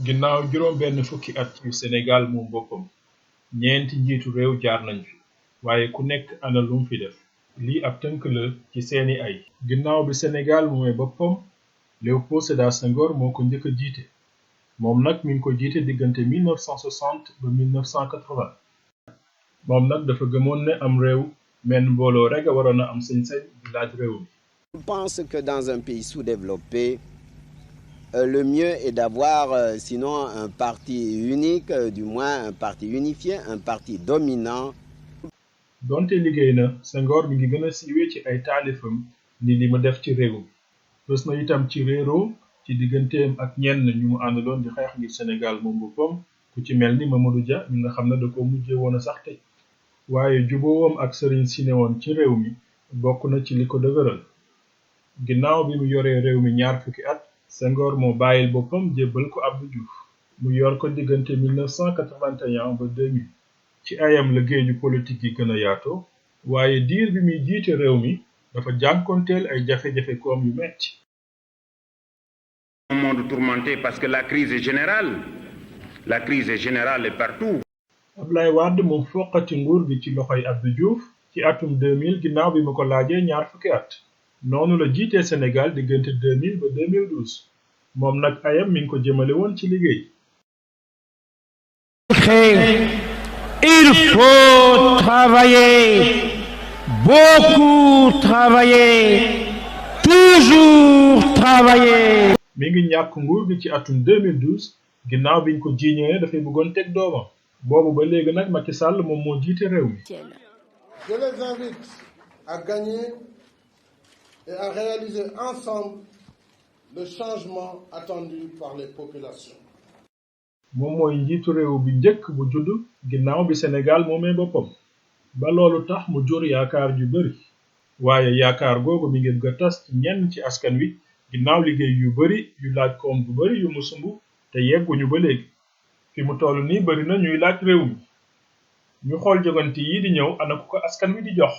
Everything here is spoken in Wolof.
ginnaaw juróom benn fukki at yu Sénégal moom boppam ñeenti njiitu réew jaar nañ fi waaye ku nekk ana lum fi def lii ab tënk la ci seeni ay ginnaaw bi Sénégal moomee boppam Léopold Sédar Senghor moo ko njëkk a jiite moom nag mi ngi ko jiite diggante 1960 ba 1980 moom nag dafa gëmoon ne am réew menn mbooloo rek a waroon a am sañ-sañ di laaj réew mi. Je pense que dans un pays sous-développé, le mieux est d'avoir, sinon un parti unique, du moins un parti unifié, un parti dominant. donte liggéey na Senghor mi ngi gën a siiwee ci ay taalifam ni li ma def ci réew mi fës na itam ci réeroo ci digganteem ak ñenn ñu mu àndaloon di xeex ngir Sénégal moom boppam ku ci mel ni Mamadou Dia mi nga xam ne da ko mujjee woon a sax tëj waaye juboowam ak sëriñ si newoon ci réew mi bokk na ci li ko dëgëral ginnaaw bi mu yoree réew mi ñaar fukki at Senghor moo bàyyil boppam jébbal ko Abdou Diouf mu yor ko diggante 1981 ba 2000 ci ayam la géeju politique yi gën a yaatoo waaye diir bi muy jiite réew mi dafa jànkonteel ay jafe-jafe koom yu metti. Un monde tourmenté parce que la crise est générale. La crise est générale et partout. Abdoulaye Wade moom foqati nguur gi ci loxoy Abdou Diouf ci atum 2000 ginnaaw bi mu ko laajee ñaar fukki at noonu la jiitee Sénégal diggante 2000 ba 2012 moom nag ayam mi ngi ko jëmale woon ci liggéey. Il faut travailler, beaucoup travailler, toujours travailler. mi ngi ñàkk nguur gi ci atum 2012 ginnaaw biñ ko jiiñee dafay bëggoon teg doomam boobu ba léegi nag Macky Sall moom moo jiite réew mi. Je les invite à gagner et à réaliser ensemble le changement attendu par les populations. moom mooy njiitu réew bi njëkk bu judd ginnaaw bi Sénégal moomee boppam ba loolu tax mu jur yaakaar ju bari waaye yaakaar googu mi ngi bëgg a tas ci ñenn ci askan wi ginnaaw liggéey yu bari yu laaj koom bu bari yu mu sumb te yegguñu ba léegi fi mu toll nii bari na ñuy laaj réew mi ñu xool jogante yi di ñëw ana ku ko askan wi di jox.